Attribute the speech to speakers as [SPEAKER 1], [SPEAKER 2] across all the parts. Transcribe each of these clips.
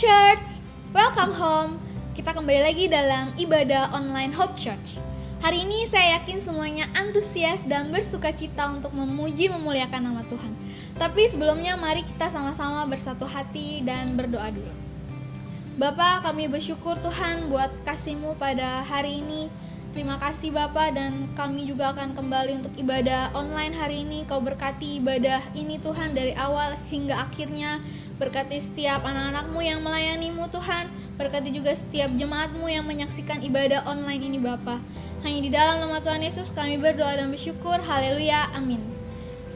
[SPEAKER 1] Church, welcome home. Kita kembali lagi dalam ibadah online Hope Church. Hari ini saya yakin semuanya antusias dan bersuka cita untuk memuji memuliakan nama Tuhan. Tapi sebelumnya mari kita sama-sama bersatu hati dan berdoa dulu. Bapa, kami bersyukur Tuhan buat kasih-Mu pada hari ini. Terima kasih Bapa, dan kami juga akan kembali untuk ibadah online hari ini. Kau berkati ibadah ini Tuhan dari awal hingga akhirnya. Berkati setiap anak-anak-Mu yang melayani-Mu Tuhan. Berkati juga setiap jemaat-Mu yang menyaksikan ibadah online ini Bapa. Hanya di dalam nama Tuhan Yesus kami berdoa dan bersyukur. Haleluya, amin.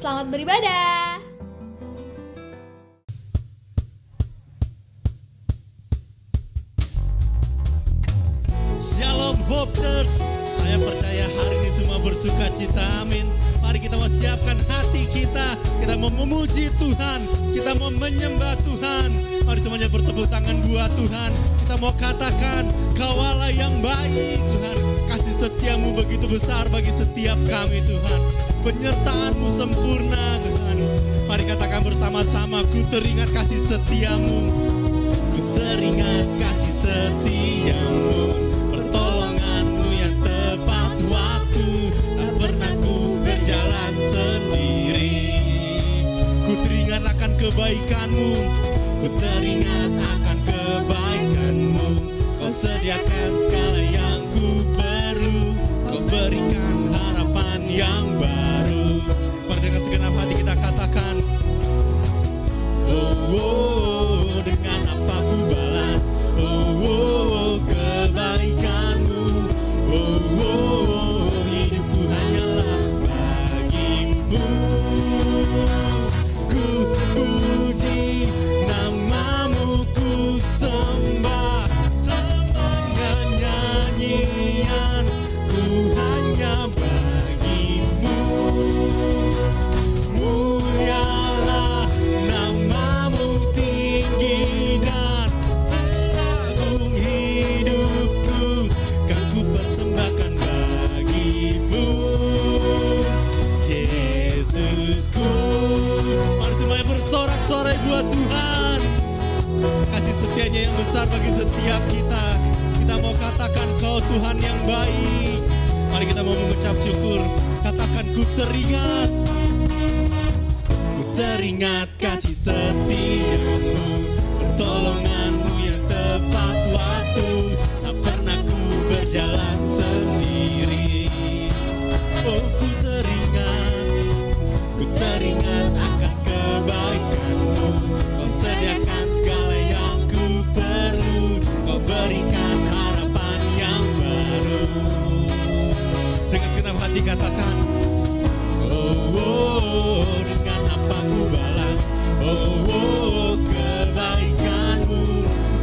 [SPEAKER 1] Selamat beribadah.
[SPEAKER 2] Shalom Hope Church. Saya percaya hari ini semua bersuka cita, amin. Mari kita mau siapkan hati kita. Kita mau memuji Tuhan. Kita mau menyembah Tuhan. Mari semuanya bertepuk tangan buat Tuhan. Kita mau katakan, Kau Allah yang baik Tuhan. Kasih setiamu begitu besar bagi setiap kami Tuhan. Penyertaan-Mu sempurna Tuhan. Mari katakan bersama-sama, ku teringat kasih setiamu. Ku teringat kasih setiamu. Pertolongan-Mu yang tepat waktu. Tak pernah ku berjalan sendiri. Ku teringat akan kebaikan-Mu. Ku teringat akan kebaikan-Mu. Kau sediakan segala yang ku perlu. Kau berikan harapan yang baru. Mari dengan segenap hati kita katakan, oh, oh, dengan apa ku balas, oh, oh, kebaikan-Mu, oh, oh, hidupku hanyalah bagi-Mu. Ku puji nama-Mu, ku sembah semuanya nyanyian, ku hanya bagi-Mu. Mulialah nama-Mu tinggi dan teragung hidupku, kan ku persembahkan bagi-Mu, Yesusku. Mari semuanya bersorak-sorai buat Tuhan. Kasih setianya yang besar bagi setiap kita. Kita mau katakan Kau Tuhan yang baik. Mari kita mau mengucap syukur. Katakan, ku teringat. Ku teringat kasih setiamu. Pertolongan-Mu yang tepat waktu. Tak pernah ku berjalan sendiri. Oh, ku teringat akan kebaikan-Mu. Kau sediakan segala yang ku perlu. Kau berikan harapan yang baru. Dengan segenap hati katakan, oh, oh, dengan apa ku balas, oh, oh, kebaikan-Mu,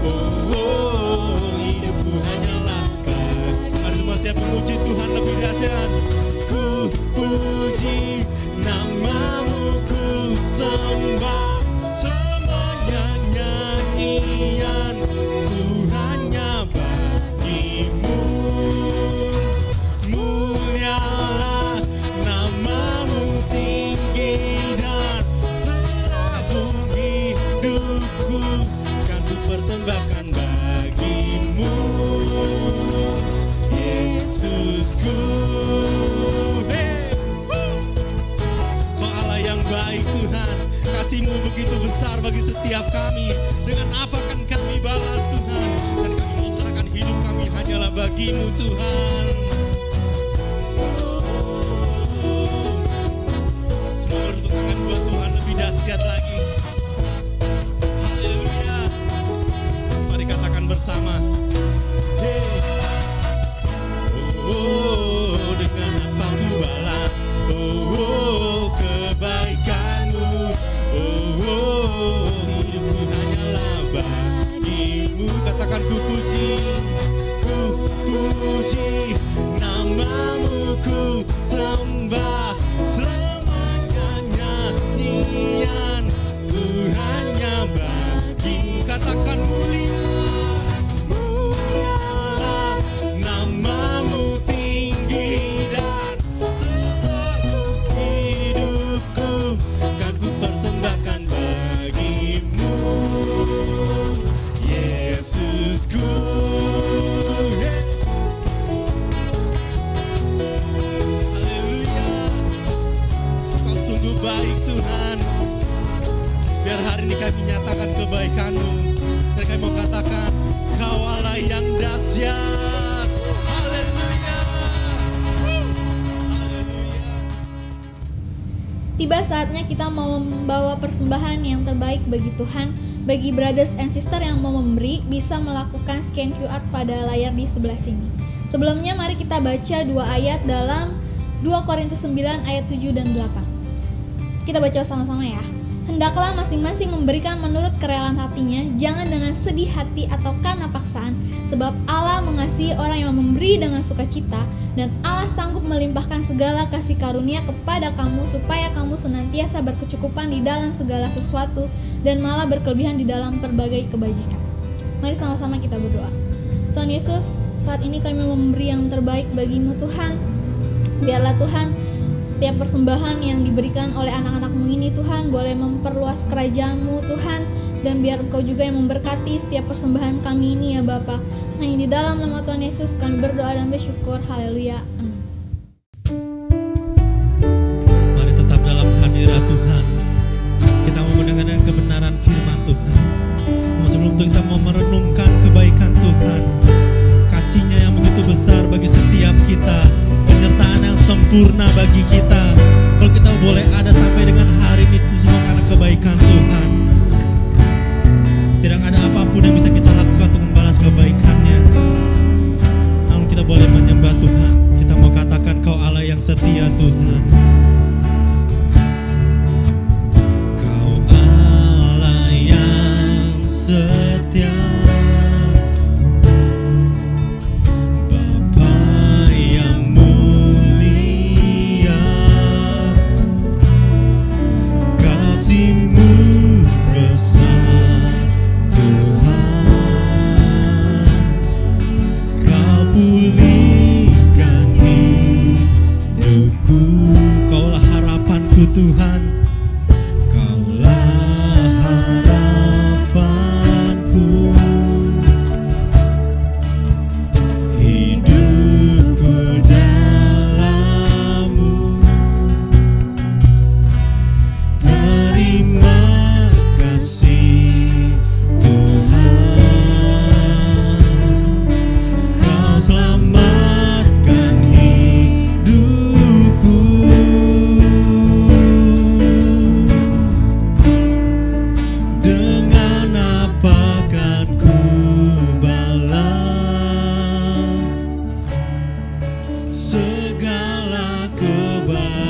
[SPEAKER 2] oh, oh, hidupku hanyalah bagi. Mari semua siap memuji Tuhan lebih dahsyat. Ku puji nama-Mu, ku sembah semuanya nyanyian, ku hanya bagi-Mu. Mulialah nama-Mu tinggi dan teragung hidupku, kan ku persembahkan bagi-Mu, Yesusku. Kau Allah yang baik Tuhan. Kasih-Mu begitu besar bagi setiap kami. Dengan apa akan kami balas Tuhan? Dan kami mau serahkan hidup kami hanyalah bagi-Mu Tuhan. Semua bertepuk tangan buat Tuhan lebih dahsyat lagi. Haleluya. Mari katakan bersama. Hey. Oh, dengan apa ku balas, oh, oh, kebaikan-Mu, oh, oh, hidupku hanyalah bagi-Mu. Katakan, ku puji kami nyatakan kebaikan-Mu. Dan kami mau katakan, Kau Allah yang dahsyat. Haleluya. Haleluya.
[SPEAKER 1] Tiba saatnya kita mau membawa persembahan yang terbaik bagi Tuhan. Bagi brothers and sister yang mau memberi, bisa melakukan scan QR pada layar di sebelah sini. Sebelumnya mari kita baca 2 ayat dalam 2 Korintus 9 ayat 7 dan 8. Kita baca sama-sama ya. Hendaklah masing-masing memberikan menurut kerelaan hatinya, jangan dengan sedih hati atau karena paksaan, sebab Allah mengasihi orang yang memberi dengan sukacita, dan Allah sanggup melimpahkan segala kasih karunia kepada kamu, supaya kamu senantiasa berkecukupan di dalam segala sesuatu, dan malah berkelebihan di dalam berbagai kebajikan. Mari sama-sama kita berdoa. Tuhan Yesus, saat ini kami memberi yang terbaik bagi-Mu Tuhan. Biarlah Tuhan, setiap persembahan yang diberikan oleh anak-anak-Mu ini Tuhan boleh memperluas kerajaan-Mu Tuhan, dan biar Engkau juga yang memberkati setiap persembahan kami ini ya Bapa. Hanya di dalam nama Tuhan Yesus kami berdoa dan bersyukur. Haleluya. Amin.
[SPEAKER 2] Mari tetap dalam hadirat Tuhan. Kita mau mendengarkan kebenaran firman Tuhan. Sebelum itu kita mau merenungkan kebaikan Tuhan, kasih-Nya yang begitu besar bagi setiap kita, penyertaan yang sempurna bagi kita. Kalau kita boleh ada sampai dengan hari ini, itu semua karena kebaikan Tuhan. Tidak ada apapun yang bisa kita lakukan untuk membalas kebaikan-Nya. Namun kita boleh menyembah Tuhan. Kita mau katakan, Kau Allah yang setia Tuhan. Kau Allah yang setia, Bapa yang mulia, kasih-Mu besar Tuhan. Kau pulihkan hidupku. Kaulah harapanku Tuhan. Kaulah harapanku. Hidupku dalam-Mu. Terima kasih Tuhan. Kau selamatkan hidupku. Dengan apa kan ku balas segala kebaikan-Mu?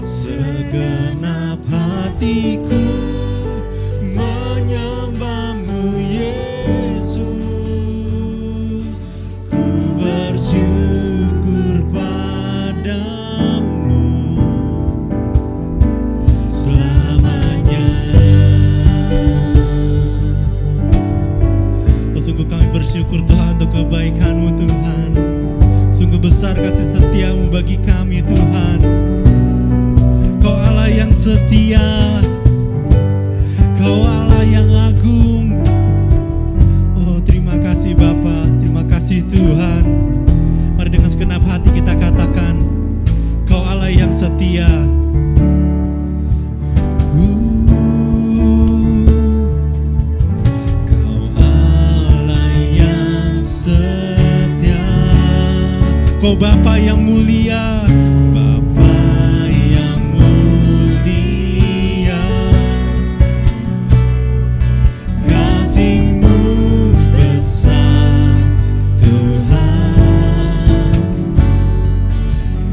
[SPEAKER 2] Segenap hatiku menyembah-Mu Yesus. Ku bersyukur padamu selamanya. Oh, sungguh kami bersyukur Tuhan untuk kebaikan-Mu Tuhan. Sungguh besar kasih setia-Mu bagi kami Tuhan. Kau Allah yang setia, Kau Allah yang agung. Oh, terima kasih Bapa, terima kasih Tuhan. Mari dengan segenap hati kita katakan, Kau Allah yang setia. Kau Allah yang setia. Kau Bapa yang mulia, Bapa yang mulia, kasih-Mu besar Tuhan.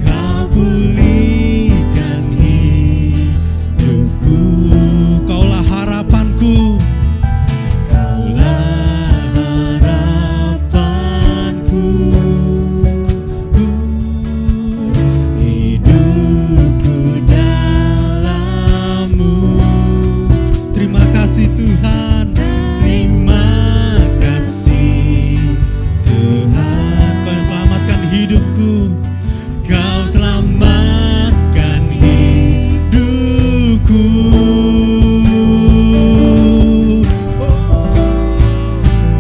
[SPEAKER 2] Kau pulihkan hidupku. Kaulah harapanku. Kaulah harapanku. Hidupku dalam-Mu. Terima kasih Tuhan. Terima kasih Tuhan. Kau selamatkan hidupku. Kau selamatkan hidupku.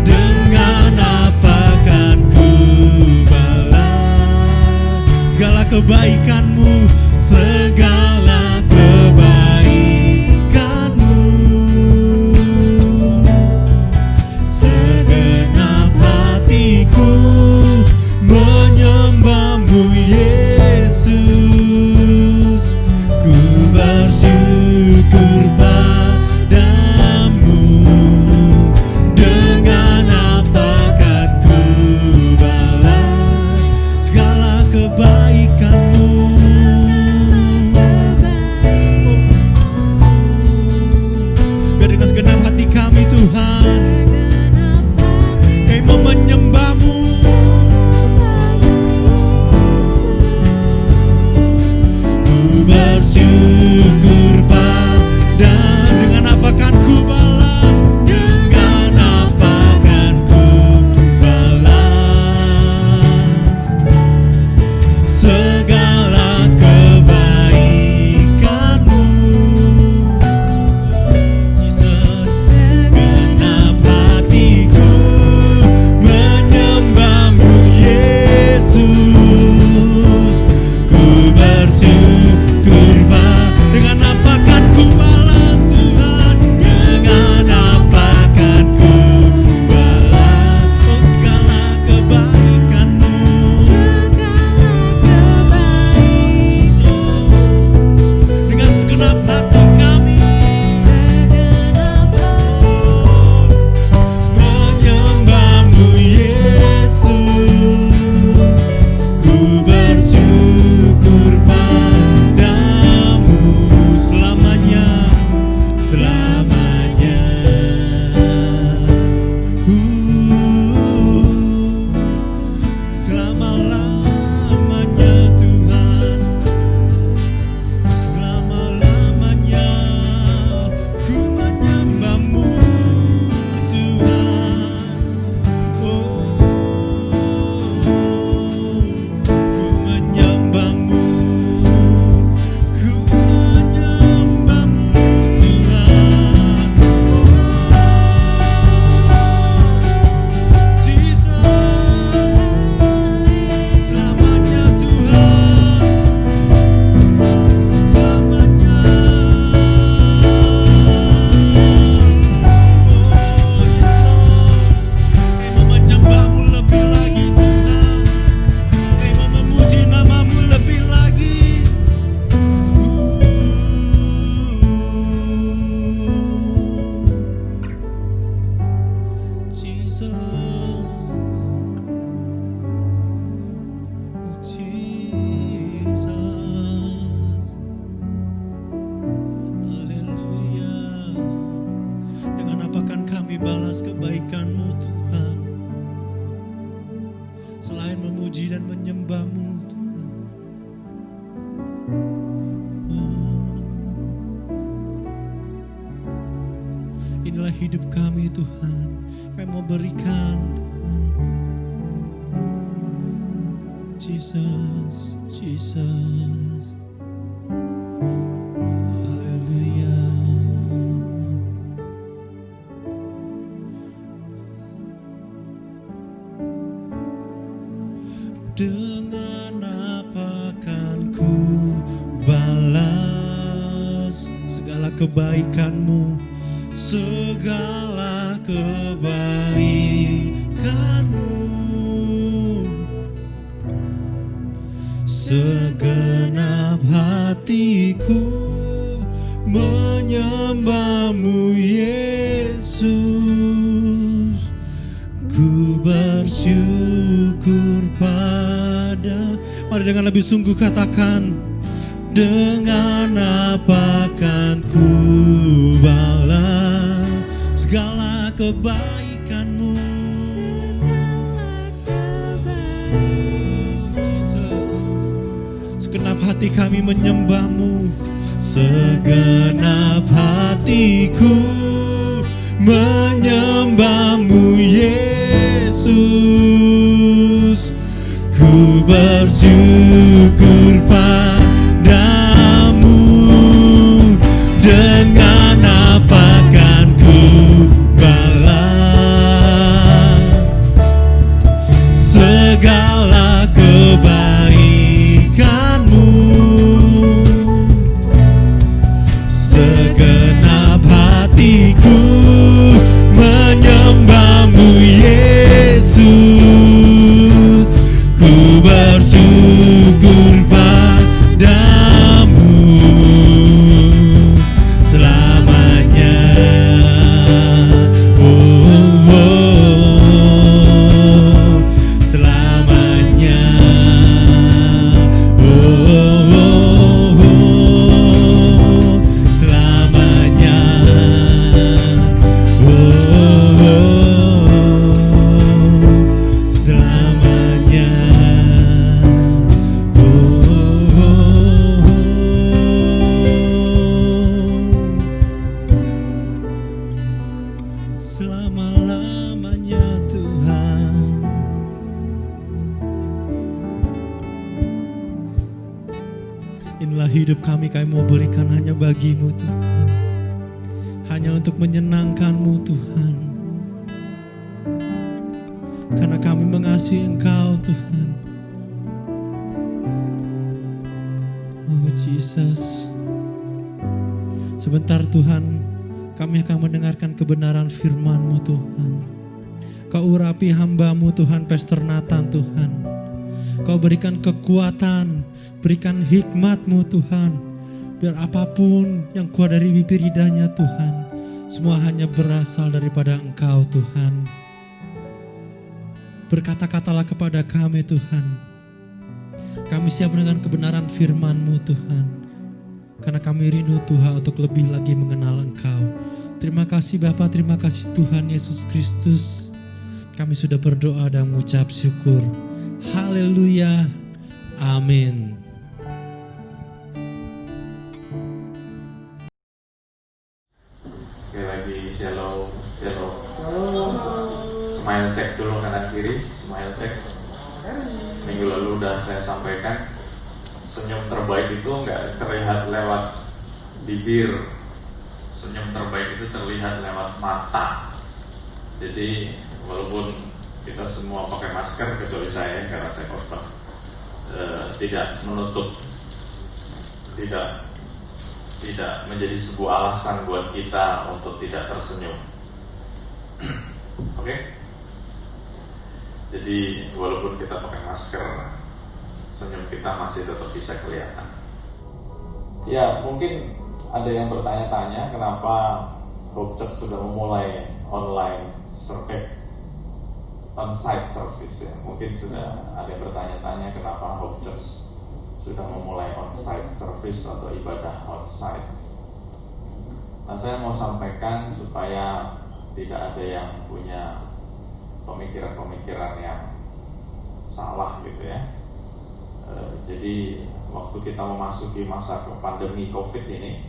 [SPEAKER 2] Dengan apa kan ku balas segala kebaikan-Mu, segala dan menyembah-Mu, Tuhan. Inilah hidup kami, Tuhan. Kami mau berikan, Tuhan. Jesus, Jesus. Haleluya. Dengan apa kan ku balas segala kebaikan-Mu, segala kebaikan-Mu, segenap hatiku menyembah-Mu, Yesus. Ku bersyukur pada. Mari dengan lebih sungguh katakan, dengan apa kan ku balas segala kebaikan-Mu. Segenap hati kami menyembah-Mu, segenap hatiku menyembah-Mu, Yesus. Ku bersyukur padamu, dengan apa kan ku balas segala kebaikan-Mu, segenap hatiku menyembah-Mu, Yesus. Ku bersyukur padamu selamanya. Oh, oh, selamanya. Oh, oh, oh, selamanya. Oh, selamanya. Selama-lamanya, Tuhan. Inilah hidup kami mau berikan hanya bagi-Mu, Tuhan. Hanya untuk menyenangkan-Mu, Tuhan. Karena kami mengasihi Engkau, Tuhan. Oh Jesus. Sebentar, Tuhan, kami akan mendengarkan kebenaran firman-Mu, Tuhan. Kau urapi hamba-Mu, Tuhan, Pastor Nathan, Tuhan. Kau berikan kekuatan, berikan hikmat-Mu, Tuhan. Biar apapun yang keluar dari bibir lidahnya, Tuhan, semua hanya berasal daripada Engkau, Tuhan. Berkata-katalah kepada kami, Tuhan. Kami siap dengan kebenaran firman-Mu, Tuhan. Karena kami rindu, Tuhan, untuk lebih lagi mengenal Engkau. Terima kasih Bapa, terima kasih Tuhan Yesus Kristus. Kami sudah berdoa dan mengucap syukur. Haleluya. Amin.
[SPEAKER 3] Sekali lagi shalom, shalom. Smile check dulu kanan kiri, smile check. Minggu lalu udah saya sampaikan, senyum terbaik itu nggak terlihat lewat bibir. Senyum terbaik itu terlihat lewat mata. Jadi walaupun kita semua pakai masker kecuali saya karena saya korban, tidak menutup, tidak menjadi sebuah alasan buat kita untuk tidak tersenyum. Oke? Jadi walaupun kita pakai masker, senyum kita masih tetap bisa kelihatan. Ya, mungkin ada yang bertanya-tanya kenapa Hope Church sudah memulai online on-site service ya. Mungkin sudah ada yang bertanya-tanya kenapa Hope Church sudah memulai on-site service atau ibadah on-site. Nah, saya mau sampaikan supaya tidak ada yang punya pemikiran-pemikiran yang salah gitu ya. Jadi waktu kita memasuki masa pandemi COVID ini,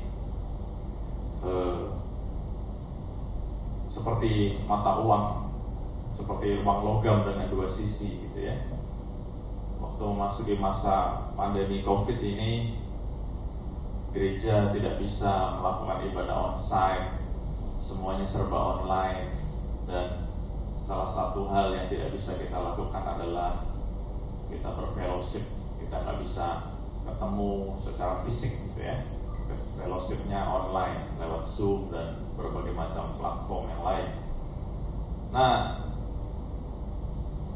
[SPEAKER 3] seperti mata uang, seperti uang logam dengan dua sisi gitu ya. Waktu memasuki masa pandemi COVID ini, gereja tidak bisa melakukan ibadah onsite, semuanya serba online, dan salah satu hal yang tidak bisa kita lakukan adalah kita berfellowship. Kita nggak bisa ketemu secara fisik gitu ya. Fellowshipnya online lewat Zoom dan berbagai macam platform yang lain. Nah,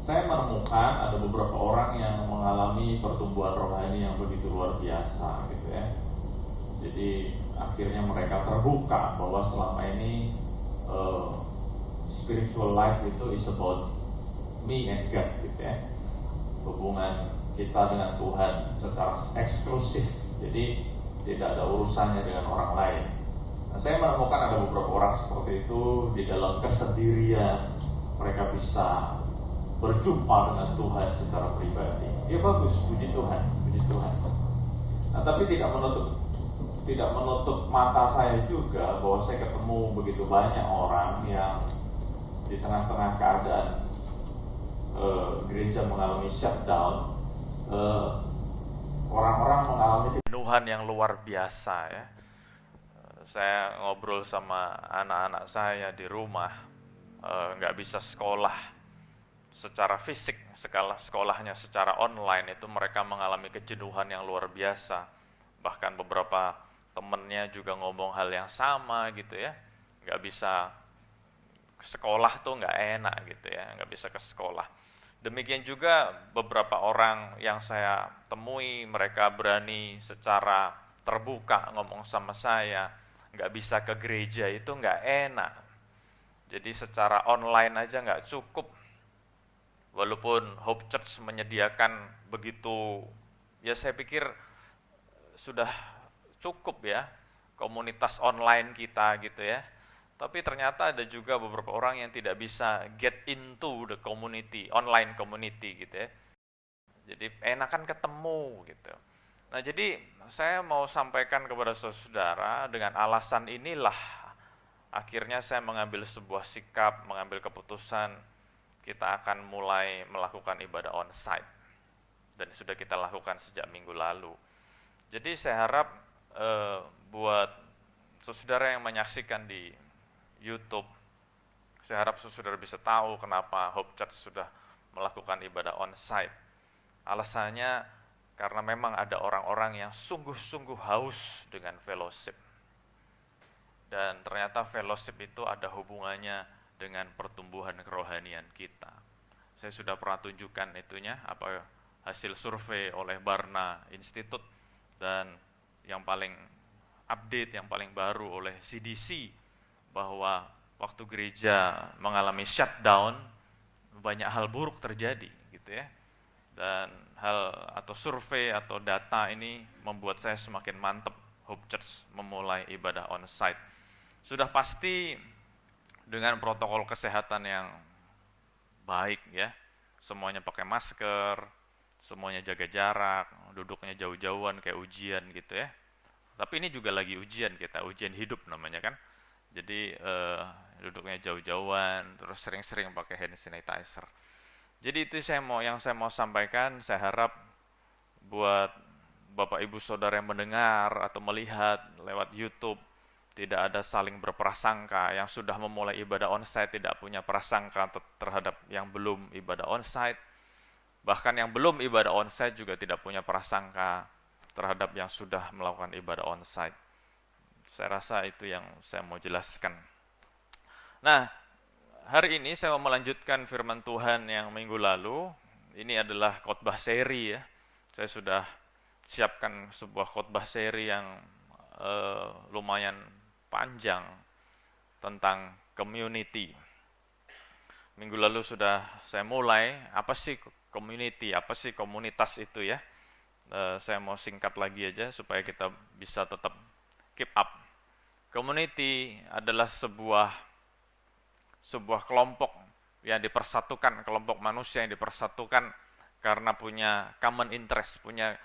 [SPEAKER 3] saya menemukan ada beberapa orang yang mengalami pertumbuhan rohani yang begitu luar biasa gitu ya. Jadi akhirnya mereka terbuka bahwa selama ini spiritual life itu is about me and God gitu ya. Hubungan kita dengan Tuhan secara eksklusif. Jadi tidak ada urusannya dengan orang lain. Nah, saya menemukan ada beberapa orang seperti itu di dalam kesendirian mereka bisa berjumpa dengan Tuhan secara pribadi. Ya bagus, puji Tuhan, puji Tuhan. Nah, tapi tidak menutup mata saya juga bahwa saya ketemu begitu banyak orang yang di tengah-tengah keadaan gereja mengalami shutdown, orang-orang mengalami kejenuhan yang luar biasa ya. Saya ngobrol sama anak-anak saya di rumah, nggak bisa sekolah secara fisik, sekolahnya secara online, itu mereka mengalami kejenuhan yang luar biasa. Bahkan beberapa temennya juga ngomong hal yang sama gitu ya, nggak bisa sekolah tuh nggak enak gitu ya, nggak bisa ke sekolah. Demikian juga beberapa orang yang saya temui, mereka berani secara terbuka ngomong sama saya, nggak bisa ke gereja itu nggak enak. Jadi secara online aja nggak cukup. Walaupun Hope Church menyediakan begitu, ya saya pikir sudah cukup ya komunitas online kita gitu ya. Tapi ternyata ada juga beberapa orang yang tidak bisa get into the community, online community gitu ya. Jadi enakan ketemu gitu. Nah, jadi saya mau sampaikan kepada saudara dengan alasan inilah akhirnya saya mengambil sebuah sikap, mengambil keputusan kita akan mulai melakukan ibadah onsite. Dan sudah kita lakukan sejak minggu lalu. Jadi saya harap buat saudara yang menyaksikan di YouTube, saya harap saudara bisa tahu kenapa Hope Church sudah melakukan ibadah onsite. Alasannya karena memang ada orang-orang yang sungguh-sungguh haus dengan fellowship. Dan ternyata fellowship itu ada hubungannya dengan pertumbuhan kerohanian kita. Saya sudah pernah tunjukkan itunya, hasil survei oleh Barna Institute, dan yang paling update, yang paling baru oleh CDC, bahwa waktu gereja mengalami shutdown, banyak hal buruk terjadi gitu ya. Dan hal atau survei atau data ini membuat saya semakin mantap Hope Church memulai ibadah onsite. Sudah pasti dengan protokol kesehatan yang baik ya. Semuanya pakai masker, semuanya jaga jarak, duduknya jauh-jauhan kayak ujian gitu ya. Tapi ini juga lagi ujian kita, ujian hidup namanya kan. Jadi duduknya jauh-jauhan, terus sering-sering pakai hand sanitizer. Jadi itu yang saya mau sampaikan. Saya harap buat Bapak Ibu Saudara yang mendengar atau melihat lewat YouTube, tidak ada saling berprasangka. Yang sudah memulai ibadah onsite tidak punya prasangka terhadap yang belum ibadah onsite. Bahkan yang belum ibadah onsite juga tidak punya prasangka terhadap yang sudah melakukan ibadah onsite. Saya rasa itu yang saya mau jelaskan. Nah, hari ini saya mau melanjutkan firman Tuhan yang minggu lalu. Ini adalah khotbah seri ya. Saya sudah siapkan sebuah khotbah seri yang lumayan panjang tentang community. Minggu lalu sudah saya mulai, apa sih community, apa sih komunitas itu ya. Saya mau singkat lagi aja supaya kita bisa tetap keep up. Community adalah sebuah kelompok yang dipersatukan, kelompok manusia yang dipersatukan
[SPEAKER 4] karena punya common interest, punya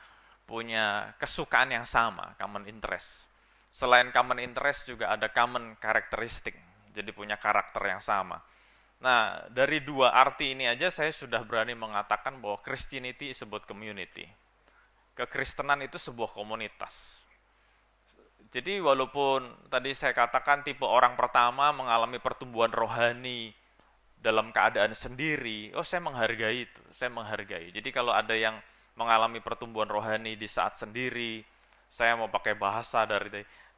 [SPEAKER 4] kesukaan yang sama, common interest. Selain common interest juga ada common karakteristik, jadi punya karakter yang sama. Nah, dari dua arti ini aja saya sudah berani mengatakan bahwa Christianity is about community. Kekristenan itu sebuah komunitas. Jadi walaupun tadi saya katakan tipe orang pertama mengalami pertumbuhan rohani dalam keadaan sendiri, saya menghargai itu, saya menghargai. Jadi kalau ada yang mengalami pertumbuhan rohani di saat sendiri, saya mau pakai bahasa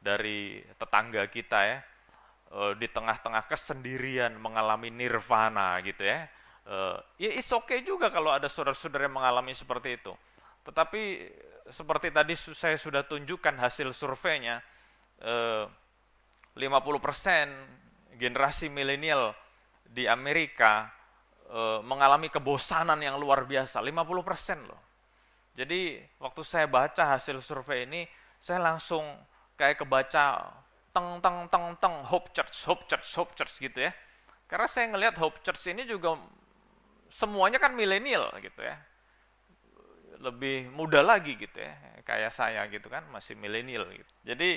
[SPEAKER 4] dari tetangga kita ya, di tengah-tengah kesendirian mengalami nirvana gitu ya. Ya it's okay juga kalau ada saudara-saudara yang mengalami seperti itu. Tetapi seperti tadi saya sudah tunjukkan hasil surveinya, 50% generasi milenial di Amerika mengalami kebosanan yang luar biasa, 50% loh. Jadi waktu saya baca hasil survei ini, saya langsung kayak kebaca Hope Church gitu ya. Karena saya ngelihat Hope Church ini juga semuanya kan milenial gitu ya. Lebih muda lagi gitu ya, kayak saya gitu kan, masih milenial gitu. Jadi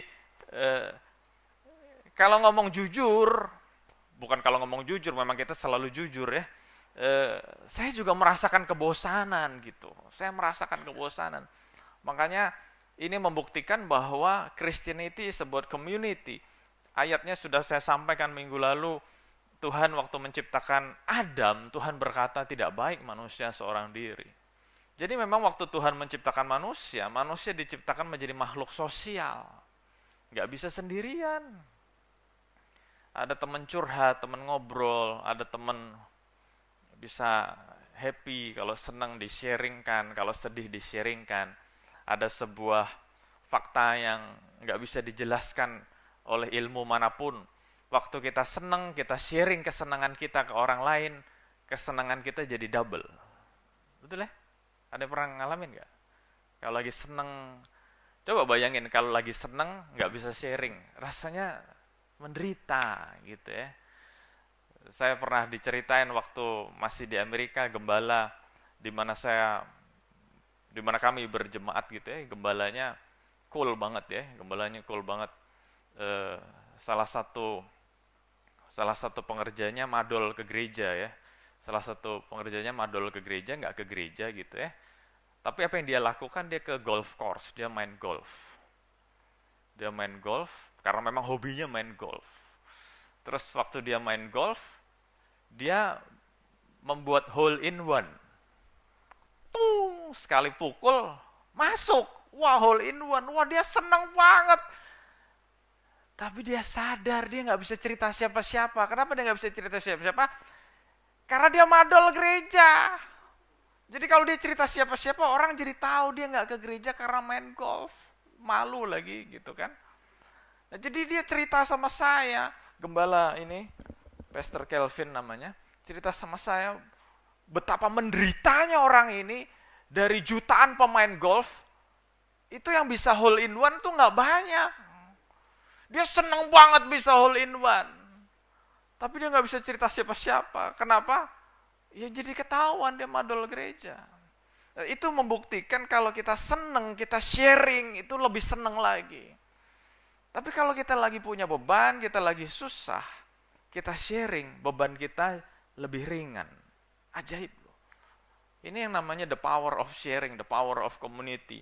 [SPEAKER 4] kalau ngomong jujur, memang kita selalu jujur ya. Saya juga merasakan kebosanan gitu. Saya merasakan kebosanan. Makanya ini membuktikan bahwa Christianity is about community. Ayatnya sudah saya sampaikan minggu lalu. Tuhan waktu menciptakan Adam, Tuhan berkata tidak baik manusia seorang diri. Jadi memang waktu Tuhan menciptakan manusia, manusia diciptakan menjadi makhluk sosial. Nggak bisa sendirian. Ada teman curhat, teman ngobrol, ada teman bisa happy, kalau senang di-sharingkan, kalau sedih di-sharingkan. Ada sebuah fakta yang nggak bisa dijelaskan oleh ilmu manapun. Waktu kita senang, kita sharing kesenangan kita ke orang lain, kesenangan kita jadi double. Betul ya? Ada pernah ngalamin nggak? Kalau lagi senang, coba bayangin kalau lagi senang nggak bisa sharing, rasanya menderita gitu ya. Saya pernah diceritain waktu masih di Amerika, gembala di mana kami berjemaat gitu ya, gembalanya cool banget ya, salah satu pengerjanya madol ke gereja ya, nggak ke gereja gitu ya. Tapi apa yang dia lakukan, dia ke golf course, dia main golf karena memang hobinya main golf. Terus waktu dia main golf, dia membuat hole in one. Sekali pukul, masuk. Wah, hole in one. Wah, dia senang banget. Tapi dia sadar, dia nggak bisa cerita siapa-siapa. Kenapa dia nggak bisa cerita siapa-siapa? Karena dia madol gereja. Jadi kalau dia cerita siapa-siapa, orang jadi tahu dia nggak ke gereja karena main golf. Malu lagi gitu kan. Nah, jadi dia cerita sama saya, gembala ini, Pastor Kelvin namanya, cerita sama saya betapa menderitanya orang ini. Dari jutaan pemain golf, itu yang bisa hole in one tuh nggak banyak. Dia seneng banget bisa hole in one, tapi dia nggak bisa cerita siapa-siapa. Kenapa? Ya jadi ketahuan dia madol gereja. Itu membuktikan kalau kita seneng, kita sharing, itu lebih seneng lagi. Tapi kalau kita lagi punya beban, kita lagi susah, kita sharing, beban kita lebih ringan. Ajaib loh. Ini yang namanya the power of sharing, the power of community.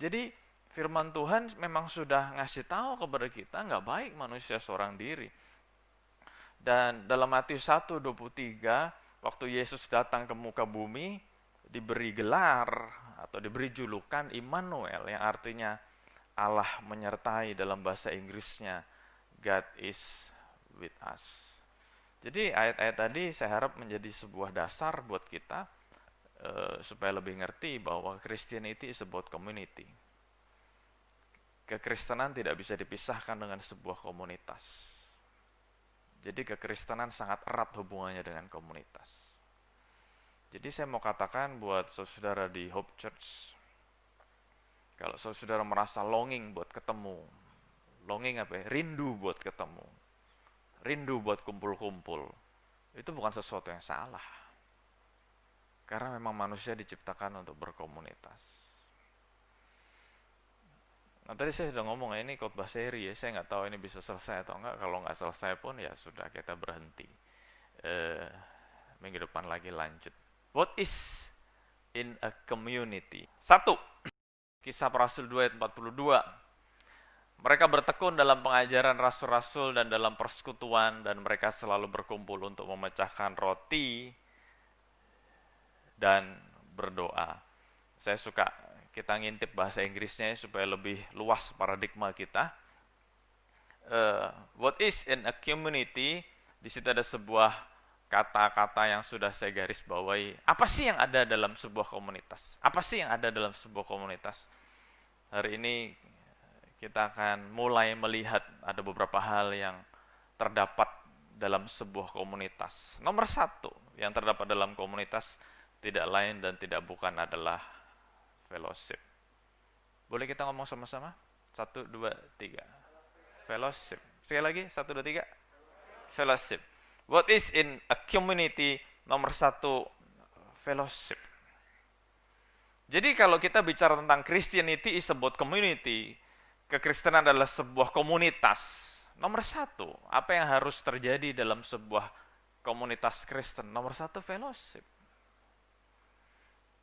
[SPEAKER 4] Jadi firman Tuhan memang sudah ngasih tahu kepada kita, nggak baik manusia seorang diri. Dan dalam Matius 1:23, waktu Yesus datang ke muka bumi, diberi gelar atau diberi julukan Immanuel, yang artinya Allah menyertai, dalam bahasa Inggrisnya God is with us. Jadi ayat-ayat tadi saya harap menjadi sebuah dasar buat kita supaya lebih ngerti bahwa Christianity is about community. Kekristenan tidak bisa dipisahkan dengan sebuah komunitas. Jadi kekristenan sangat erat hubungannya dengan komunitas. Jadi saya mau katakan buat saudara di Hope Church, kalau saudara merasa longing buat ketemu, rindu buat ketemu, rindu buat kumpul-kumpul, itu bukan sesuatu yang salah. Karena memang manusia diciptakan untuk berkomunitas. Nah tadi saya sudah ngomong ini khotbah seri ya, saya nggak tahu ini bisa selesai atau enggak. Kalau nggak selesai pun ya sudah, kita berhenti. Minggu depan lagi lanjut. What is in a community? 1. Kisah Para Rasul 2 ayat 42. Mereka bertekun dalam pengajaran rasul-rasul dan dalam persekutuan, dan mereka selalu berkumpul untuk memecahkan roti dan berdoa. Saya suka kita ngintip bahasa Inggrisnya supaya lebih luas paradigma kita. What is in a community? Di situ ada sebuah kata-kata yang sudah saya garis bawahi. Apa sih yang ada dalam sebuah komunitas? Apa sih yang ada dalam sebuah komunitas? Hari ini kita akan mulai melihat ada beberapa hal yang terdapat dalam sebuah komunitas. Nomor 1 yang terdapat dalam komunitas tidak lain dan tidak bukan adalah fellowship. Boleh kita ngomong sama-sama? 1, 2, 3. Fellowship. Sekali lagi, 1, 2, 3. Fellowship. What is in a community? Nomor 1, fellowship. Jadi kalau kita bicara tentang Christianity is about community, kekristenan adalah sebuah komunitas. Nomor 1, apa yang harus terjadi dalam sebuah komunitas Kristen? Nomor 1, fellowship.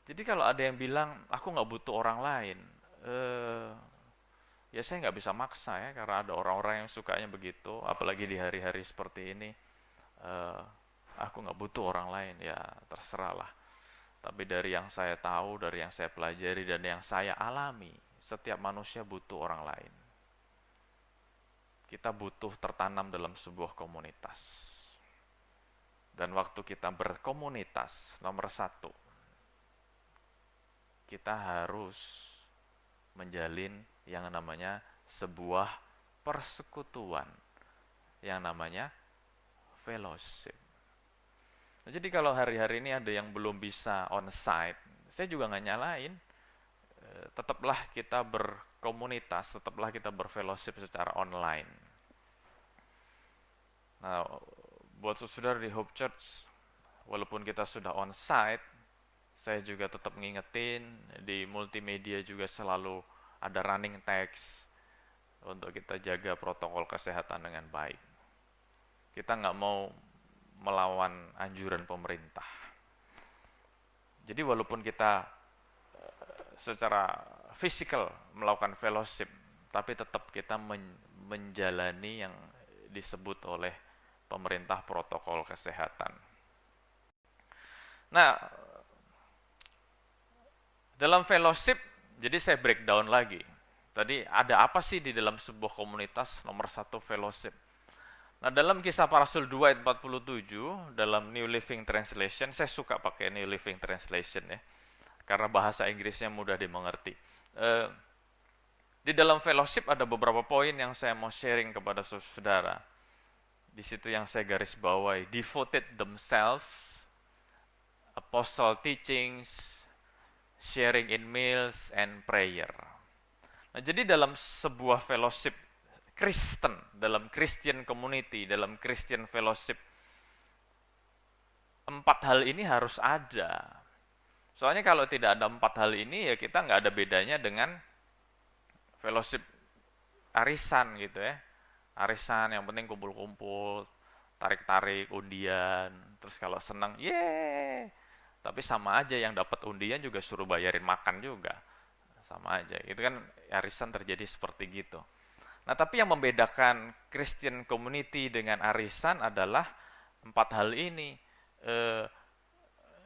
[SPEAKER 4] Jadi kalau ada yang bilang, aku nggak butuh orang lain, ya saya nggak bisa maksa ya, karena ada orang-orang yang sukanya begitu, apalagi di hari-hari seperti ini, aku nggak butuh orang lain, ya terserahlah. Tapi dari yang saya tahu, dari yang saya pelajari, dan yang saya alami, setiap manusia butuh orang lain. Kita butuh tertanam dalam sebuah komunitas. Dan waktu kita berkomunitas, nomor 1, kita harus menjalin yang namanya sebuah persekutuan, yang namanya fellowship. Nah, jadi kalau hari-hari ini ada yang belum bisa on-site, saya juga nggak nyalain. Tetaplah kita berkomunitas, tetaplah kita berfellowship secara online. Nah, buat saudara di Hope Church, walaupun kita sudah on-site, saya juga tetap ngingetin, di multimedia juga selalu ada running text untuk kita jaga protokol kesehatan dengan baik. Kita nggak mau melawan anjuran pemerintah. Jadi walaupun kita secara fisikal melakukan fellowship, tapi tetap kita menjalani yang disebut oleh pemerintah protokol kesehatan. Nah, dalam fellowship, jadi saya breakdown lagi. Tadi ada apa sih di dalam sebuah komunitas? Nomor 1, fellowship. Nah, dalam Kisah Para Rasul 2 ayat 47, dalam New Living Translation, saya suka pakai New Living Translation ya, karena bahasa Inggrisnya mudah dimengerti. Di dalam fellowship ada beberapa poin yang saya mau sharing kepada saudara. Di situ yang saya garis bawahi, devoted themselves, apostle teachings, sharing in meals and prayer. Nah, jadi dalam sebuah fellowship Kristen, dalam Christian community, dalam Christian fellowship, 4 hal ini harus ada. Soalnya kalau tidak ada 4 hal ini, ya kita nggak ada bedanya dengan fellowship arisan gitu ya. Arisan yang penting kumpul-kumpul, tarik-tarik, undian, terus kalau senang, yeay. Tapi sama aja, yang dapat undian juga suruh bayarin makan juga. Sama aja. Itu kan arisan terjadi seperti gitu. Nah, tapi yang membedakan Christian community dengan arisan adalah 4 hal ini.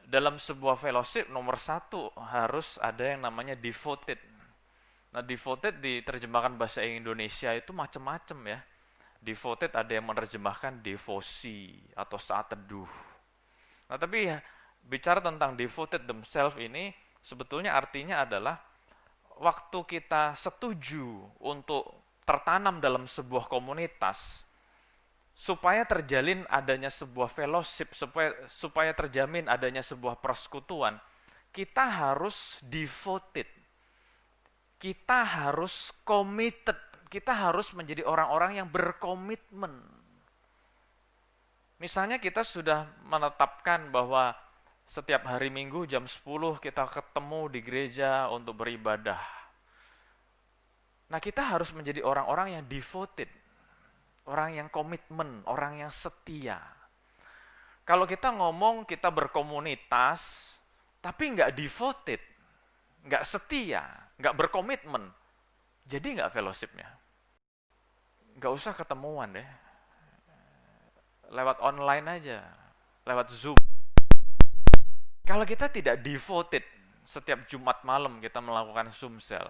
[SPEAKER 4] Dalam sebuah fellowship, nomor 1 harus ada yang namanya devoted. Nah, devoted diterjemahkan bahasa Indonesia itu macam-macam ya. Devoted ada yang menerjemahkan devosi atau saat teduh. Nah, tapi ya, bicara tentang devoted themselves ini, sebetulnya artinya adalah waktu kita setuju untuk tertanam dalam sebuah komunitas, supaya terjalin adanya sebuah fellowship, supaya terjamin adanya sebuah persekutuan, kita harus devoted, kita harus committed, kita harus menjadi orang-orang yang berkomitmen. Misalnya kita sudah menetapkan bahwa Setiap hari Minggu jam 10 kita ketemu di gereja untuk beribadah. Nah, kita harus menjadi orang-orang yang devoted, orang yang komitmen, orang yang setia. Kalau kita ngomong kita berkomunitas, tapi nggak devoted, nggak setia, nggak berkomitmen, jadi nggak fellowshipnya. Nggak usah ketemuan deh, lewat online aja, lewat Zoom. Kalau kita tidak devoted, setiap Jumat malam kita melakukan Zoom cell.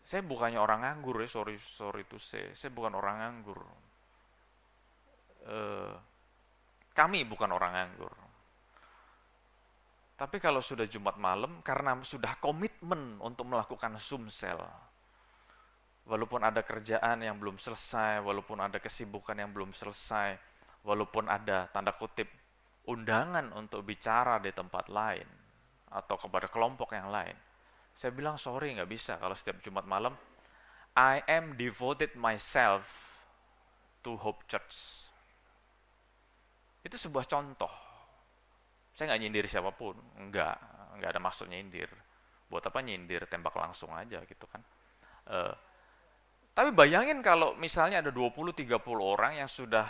[SPEAKER 4] Saya bukannya orang nganggur ya, sorry to say, saya bukan orang nganggur. Kami bukan orang nganggur. Tapi kalau sudah Jumat malam, karena sudah komitmen untuk melakukan Zoom cell, walaupun ada kerjaan yang belum selesai, walaupun ada kesibukan yang belum selesai, walaupun ada tanda kutip undangan untuk bicara di tempat lain atau kepada kelompok yang lain, saya bilang sorry, nggak bisa. Kalau setiap Jumat malam I am devoted myself to Hope Church. Itu sebuah contoh. Saya nggak nyindir siapapun, nggak ada maksud nyindir. Buat apa nyindir, tembak langsung aja gitu kan. Tapi bayangin kalau misalnya ada 20-30 orang yang sudah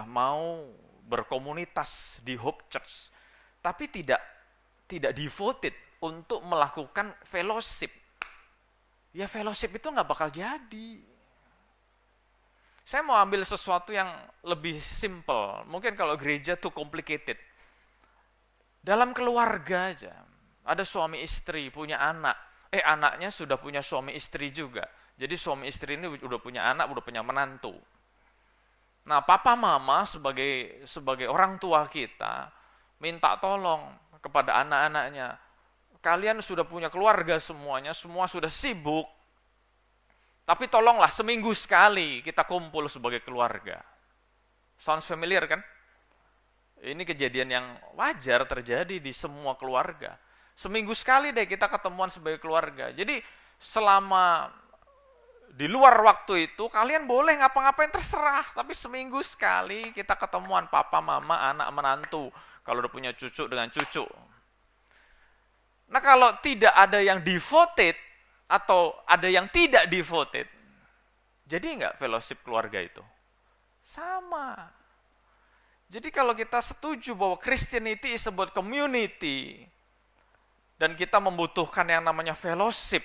[SPEAKER 4] mau berkomunitas di Hope Church, tapi tidak devoted untuk melakukan fellowship. Ya fellowship itu nggak bakal jadi. Saya mau ambil sesuatu yang lebih simple. Mungkin kalau gereja too complicated. Dalam keluarga aja, ada suami istri, punya anak. Anaknya sudah punya suami istri juga. Jadi suami istri ini udah punya anak, udah punya menantu. Nah, papa mama sebagai orang tua kita minta tolong kepada anak-anaknya. Kalian sudah punya keluarga semuanya, semua sudah sibuk. Tapi tolonglah seminggu sekali kita kumpul sebagai keluarga. Sounds familiar kan? Ini kejadian yang wajar terjadi di semua keluarga. Seminggu sekali deh kita ketemuan sebagai keluarga. Jadi selama di luar waktu itu kalian boleh ngapa-ngapain terserah, tapi seminggu sekali kita ketemuan papa, mama, anak, menantu, kalau udah punya cucu dengan cucu. Nah, kalau tidak ada yang devoted atau ada yang tidak devoted, jadi enggak fellowship keluarga itu? Sama. Jadi kalau kita setuju bahwa Christianity is about community dan kita membutuhkan yang namanya fellowship,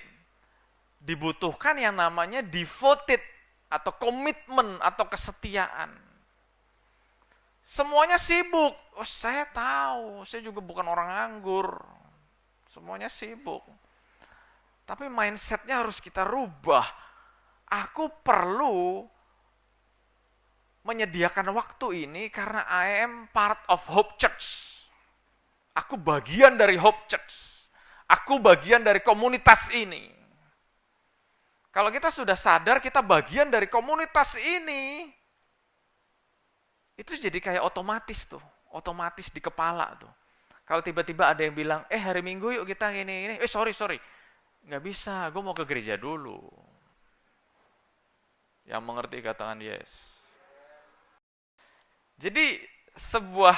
[SPEAKER 4] dibutuhkan yang namanya devoted atau komitmen atau kesetiaan. Semuanya sibuk. Oh, saya tahu, saya juga bukan orang nganggur. Semuanya sibuk. Tapi mindsetnya harus kita rubah. Aku perlu menyediakan waktu ini karena I am part of Hope Church. Aku bagian dari Hope Church. Aku bagian dari komunitas ini. Kalau kita sudah sadar kita bagian dari komunitas ini, itu jadi kayak otomatis tuh, otomatis di kepala tuh. Kalau tiba-tiba ada yang bilang, hari Minggu yuk kita gini, sorry, nggak bisa, gue mau ke gereja dulu. Yang mengerti katakan yes. Jadi sebuah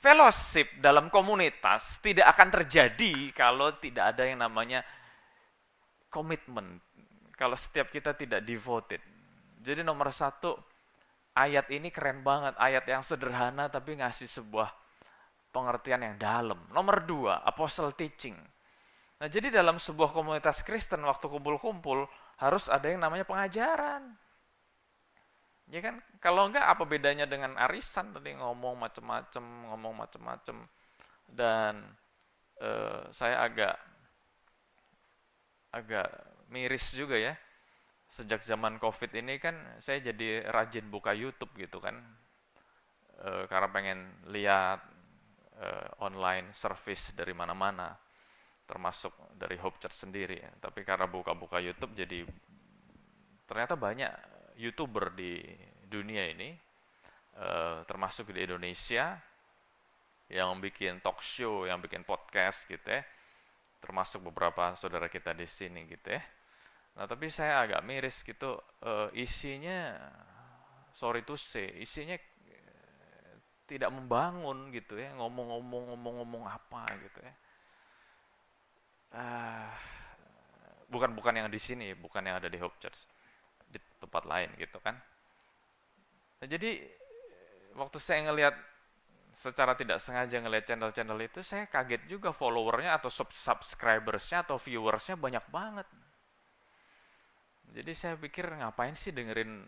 [SPEAKER 4] fellowship dalam komunitas tidak akan terjadi kalau tidak ada yang namanya komitmen. Kalau setiap kita tidak devoted. Jadi nomor 1, ayat ini keren banget. Ayat yang sederhana tapi ngasih sebuah pengertian yang dalam. Nomor 2, apostle teaching. Nah, jadi dalam sebuah komunitas Kristen waktu kumpul-kumpul harus ada yang namanya pengajaran. Ya kan? Kalau enggak apa bedanya dengan arisan tadi ngomong macam-macam. Dan saya agak miris juga ya. Sejak zaman Covid ini kan saya jadi rajin buka YouTube gitu kan. Karena pengen lihat online service dari mana-mana. Termasuk dari Hope Church sendiri. Tapi karena buka-buka YouTube jadi ternyata banyak YouTuber di dunia ini. Termasuk di Indonesia. Yang bikin talk show, yang bikin podcast gitu ya. Termasuk beberapa saudara kita di sini gitu ya. Nah, tapi saya agak miris gitu, isinya, sorry to say, isinya tidak membangun gitu ya, ngomong-ngomong apa gitu ya. Bukan yang di sini, bukan yang ada di Hope Church, di tempat lain gitu kan. Nah, jadi waktu saya ngelihat secara tidak sengaja ngelihat channel-channel itu, saya kaget juga followernya atau subscribersnya atau viewersnya banyak banget. Jadi saya pikir ngapain sih dengerin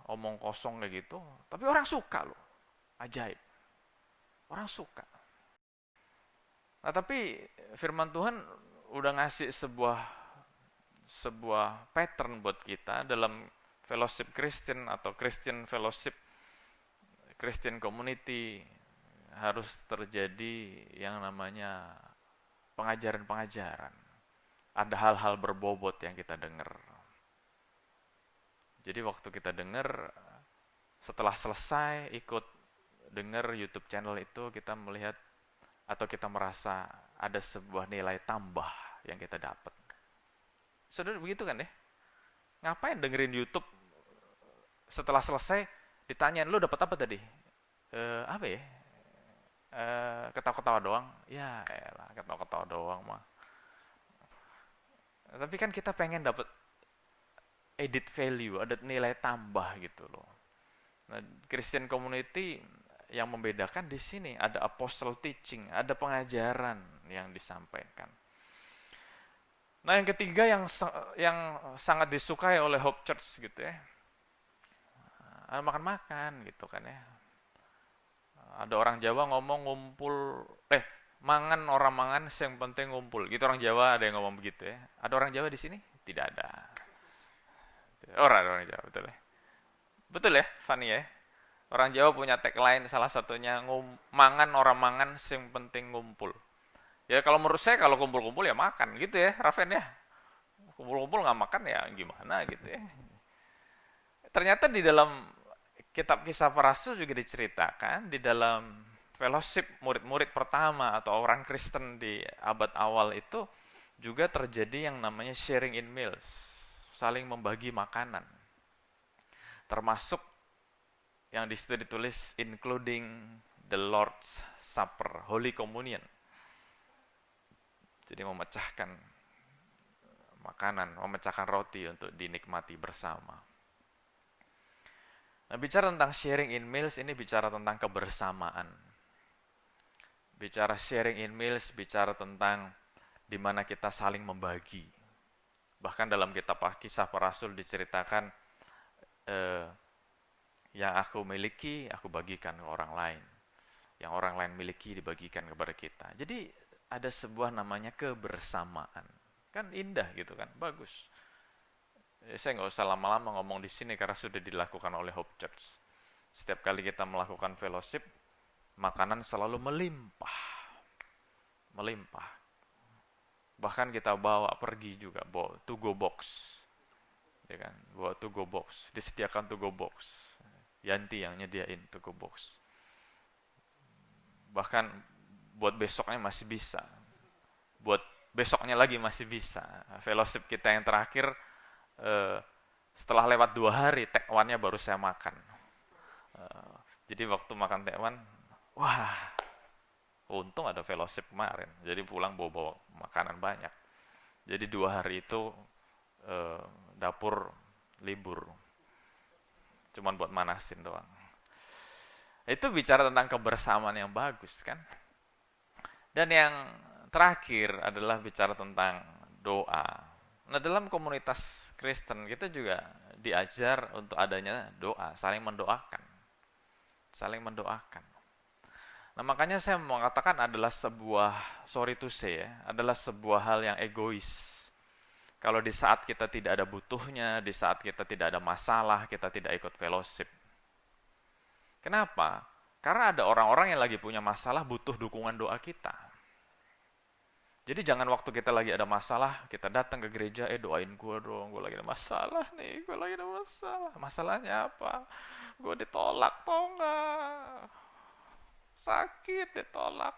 [SPEAKER 4] omong kosong kayak gitu, tapi orang suka loh, ajaib, orang suka. Nah tapi firman Tuhan udah ngasih sebuah pattern buat kita dalam fellowship Kristen atau Christian fellowship, Christian community, harus terjadi yang namanya pengajaran-pengajaran. Ada hal-hal berbobot yang kita dengar. Jadi waktu kita dengar, setelah selesai ikut dengar YouTube channel itu, kita melihat atau kita merasa ada sebuah nilai tambah yang kita dapat. Saudara begitu kan ya? Ngapain dengerin YouTube setelah selesai ditanyain, lu dapat apa tadi? Apa ya? Ketawa-ketawa doang. Ya elah, ketawa-ketawa doang mah. Tapi kan kita pengen dapat added value, ada nilai tambah gitu loh. Nah, Christian community yang membedakan di sini ada apostle teaching, ada pengajaran yang disampaikan. Nah, yang ketiga yang sangat disukai oleh Hope Church gitu ya. Makan-makan gitu kan ya. Ada orang Jawa ngomong ngumpul, mangan orang mangan, yang penting ngumpul. Gitu orang Jawa ada yang ngomong begitu ya. Ada orang Jawa di sini? Tidak ada. Orang Jawa, betul ya. Betul ya, Fanny ya. Orang Jawa punya tagline salah satunya mangan orang mangan, yang penting ngumpul. Ya kalau menurut saya kalau kumpul-kumpul ya makan gitu ya, Raven ya. Kumpul-kumpul nggak makan ya gimana gitu ya. Ternyata di dalam kitab Kisah Para Rasul juga diceritakan di dalam fellowship murid-murid pertama atau orang Kristen di abad awal itu juga terjadi yang namanya sharing in meals, saling membagi makanan. Termasuk yang di situ ditulis including the Lord's Supper, Holy Communion. Jadi memecahkan makanan, memecahkan roti untuk dinikmati bersama. Nah, bicara tentang sharing in meals, ini bicara tentang kebersamaan. Bicara sharing in meals, bicara tentang di mana kita saling membagi. Bahkan dalam kitab Kisah Para Rasul diceritakan, yang aku miliki, aku bagikan ke orang lain. Yang orang lain miliki, dibagikan kepada kita. Jadi ada sebuah namanya kebersamaan. Kan indah gitu kan, bagus. Saya nggak usah lama-lama ngomong di sini karena sudah dilakukan oleh Hope Church. Setiap kali kita melakukan fellowship, makanan selalu melimpah. Melimpah. Bahkan kita bawa pergi juga, bawa to go box. Ya kan, bawa to go box, disediakan to go box. Yanti yang nyediain to go box. Bahkan buat besoknya masih bisa. Buat besoknya lagi masih bisa. Fellowship kita yang terakhir, setelah lewat 2 hari, take one-nya baru saya makan. Jadi waktu makan take one, wah, untung ada fellowship kemarin. Jadi pulang bawa makanan banyak. Jadi 2 hari itu dapur libur. Cuman buat manasin doang. Itu bicara tentang kebersamaan yang bagus kan. Dan yang terakhir adalah bicara tentang doa. Nah, dalam komunitas Kristen kita juga diajar untuk adanya doa, saling mendoakan. Saling mendoakan. Nah, makanya saya mengatakan adalah sebuah, sorry to say ya, adalah sebuah hal yang egois. Kalau di saat kita tidak ada butuhnya, di saat kita tidak ada masalah, kita tidak ikut fellowship. Kenapa? Karena ada orang-orang yang lagi punya masalah, butuh dukungan doa kita. Jadi jangan waktu kita lagi ada masalah, kita datang ke gereja, doain gue dong, gue lagi ada masalah nih, gue lagi ada masalah. Masalahnya apa? Gue ditolak, tau nggak? Sakit, ditolak.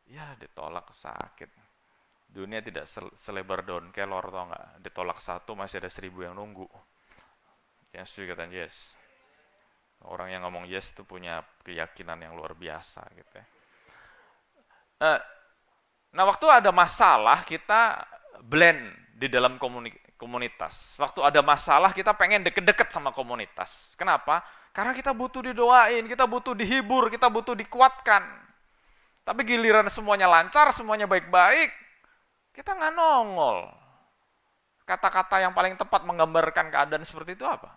[SPEAKER 4] Ya, ditolak, sakit. Dunia tidak selebar daun kelor, tau nggak? Ditolak 1, masih ada 1000 yang nunggu. Yang setuju kata yes. Orang yang ngomong yes itu punya keyakinan yang luar biasa gitu ya. Nah, waktu ada masalah kita blend di dalam komunitas. Waktu ada masalah kita pengen deket-deket sama komunitas. Kenapa? Karena kita butuh didoain, kita butuh dihibur, kita butuh dikuatkan. Tapi giliran semuanya lancar, semuanya baik-baik, kita nggak nongol. Kata-kata yang paling tepat menggambarkan keadaan seperti itu apa?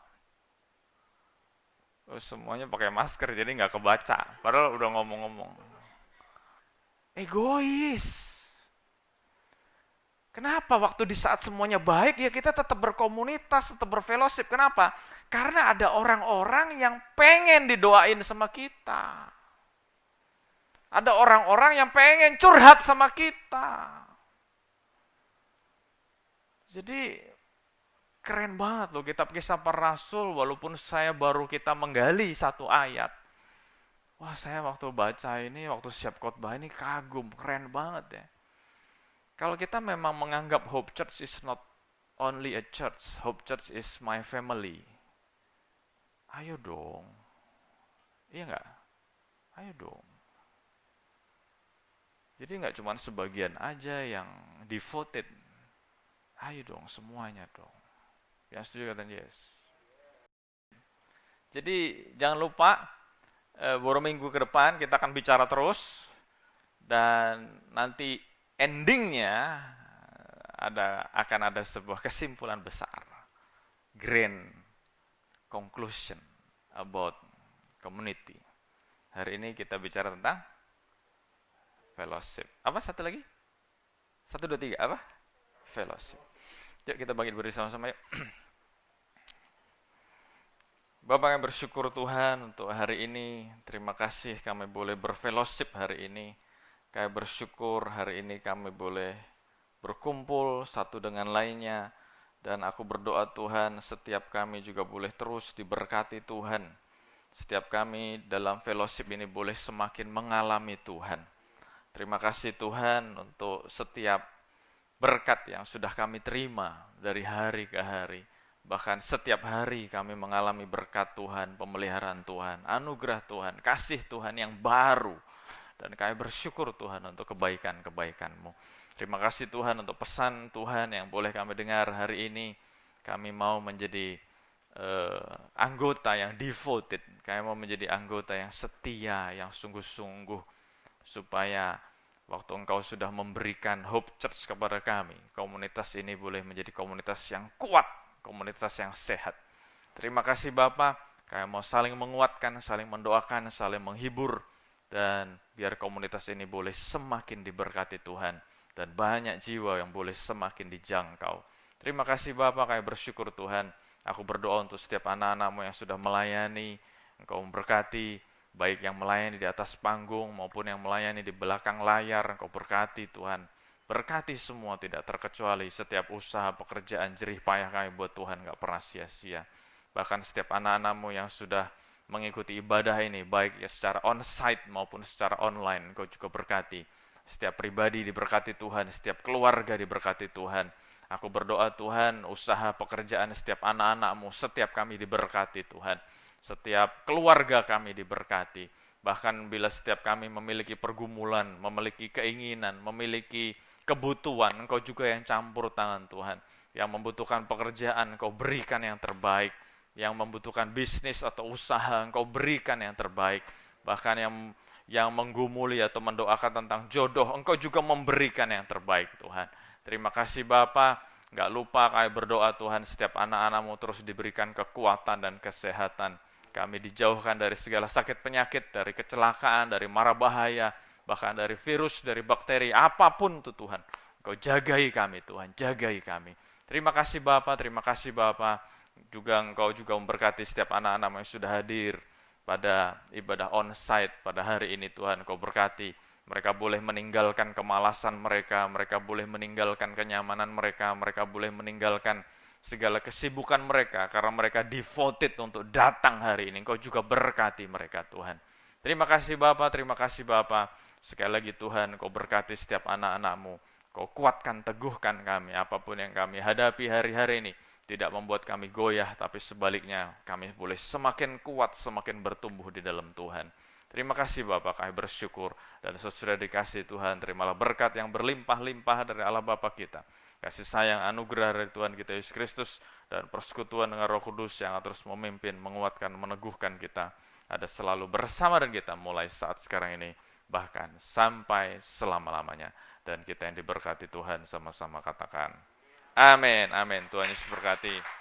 [SPEAKER 4] Semuanya pakai masker jadi nggak kebaca. Padahal udah ngomong-ngomong. Egois. Kenapa waktu di saat semuanya baik ya kita tetap berkomunitas, tetap berfellowship. Kenapa? Karena ada orang-orang yang pengen didoain sama kita. Ada orang-orang yang pengen curhat sama kita. Jadi keren banget loh kitab Kisah Para Rasul, walaupun saya baru kita menggali satu ayat. Wah, saya waktu baca ini, waktu siap khotbah ini kagum, keren banget ya. Kalau kita memang menganggap Hope Church is not only a church, Hope Church is my family. Ayo dong. Iya enggak? Ayo dong. Jadi enggak cuma sebagian aja yang devoted. Ayo dong, semuanya dong. Yang setuju kata yes. Jadi jangan lupa beberapa minggu ke depan kita akan bicara terus dan nanti endingnya akan ada sebuah kesimpulan besar, grand conclusion about community. Hari ini kita bicara tentang fellowship. Apa satu lagi? 1, 2, 3 apa? Fellowship. Yuk kita bangkit berdiri sama-sama yuk. Bapak yang bersyukur Tuhan untuk hari ini. Terima kasih kami boleh berfellowship hari ini. Kami bersyukur hari ini kami boleh berkumpul satu dengan lainnya. Dan aku berdoa Tuhan setiap kami juga boleh terus diberkati Tuhan. Setiap kami dalam fellowship ini boleh semakin mengalami Tuhan. Terima kasih Tuhan untuk setiap berkat yang sudah kami terima dari hari ke hari. Bahkan setiap hari kami mengalami berkat Tuhan, pemeliharaan Tuhan, anugerah Tuhan, kasih Tuhan yang baru. Dan kami bersyukur Tuhan untuk kebaikan-kebaikan-Mu. Terima kasih Tuhan untuk pesan Tuhan yang boleh kami dengar hari ini. Kami mau menjadi anggota yang devoted. Kami mau menjadi anggota yang setia, yang sungguh-sungguh. Supaya waktu Engkau sudah memberikan Hope Church kepada kami, komunitas ini boleh menjadi komunitas yang kuat, komunitas yang sehat. Terima kasih Bapa, kami mau saling menguatkan, saling mendoakan, saling menghibur, dan biar komunitas ini boleh semakin diberkati Tuhan, dan banyak jiwa yang boleh semakin dijangkau. Terima kasih Bapa, kami bersyukur Tuhan. Aku berdoa untuk setiap anak-anak-Mu yang sudah melayani, Engkau memberkati, baik yang melayani di atas panggung maupun yang melayani di belakang layar. Engkau berkati Tuhan. Berkati semua tidak terkecuali setiap usaha pekerjaan jerih payah kami buat Tuhan gak pernah sia-sia. Bahkan setiap anak-anak-Mu yang sudah mengikuti ibadah ini baik ya secara on-site maupun secara online, Engkau juga berkati. Setiap pribadi diberkati Tuhan, setiap keluarga diberkati Tuhan. Aku berdoa Tuhan, usaha pekerjaan setiap anak-anak-Mu, setiap kami diberkati Tuhan. Setiap keluarga kami diberkati. Bahkan bila setiap kami memiliki pergumulan, memiliki keinginan, memiliki kebutuhan, Engkau juga yang campur tangan Tuhan. Yang membutuhkan pekerjaan, Engkau berikan yang terbaik. Yang membutuhkan bisnis atau usaha, Engkau berikan yang terbaik. Bahkan yang menggumuli atau mendoakan tentang jodoh, Engkau juga memberikan yang terbaik Tuhan. Terima kasih Bapa. Gak lupa kami berdoa Tuhan setiap anak-anak-Mu terus diberikan kekuatan dan kesehatan. Kami dijauhkan dari segala sakit penyakit, dari kecelakaan, dari mara bahaya, bahkan dari virus, dari bakteri, apapun itu Tuhan. Engkau jagai kami Tuhan, jagai kami. Terima kasih Bapa, terima kasih Bapa. Juga Engkau juga memberkati setiap anak-anak yang sudah hadir pada ibadah on-site pada hari ini Tuhan. Engkau berkati. Mereka boleh meninggalkan kemalasan mereka, mereka boleh meninggalkan kenyamanan mereka, mereka boleh meninggalkan segala kesibukan mereka, karena mereka devoted untuk datang hari ini. Engkau juga berkati mereka Tuhan. Terima kasih Bapa, terima kasih Bapa. Sekali lagi Tuhan, Engkau berkati setiap anak-anak-Mu. Engkau kuatkan, teguhkan kami, apapun yang kami hadapi hari-hari ini. tidak membuat kami goyah, tapi sebaliknya kami boleh semakin kuat, semakin bertumbuh di dalam Tuhan. Terima kasih Bapak, kami bersyukur, dan sesudah dikasih Tuhan, terimalah berkat yang berlimpah-limpah dari Allah Bapa kita. Kasih sayang anugerah dari Tuhan kita Yesus Kristus, dan persekutuan dengan Roh Kudus yang terus memimpin, menguatkan, meneguhkan kita, ada selalu bersama dengan kita mulai saat sekarang ini, bahkan sampai selama-lamanya. Dan kita yang diberkati Tuhan sama-sama katakan, amin, amin. Tuhan Yesus berkati.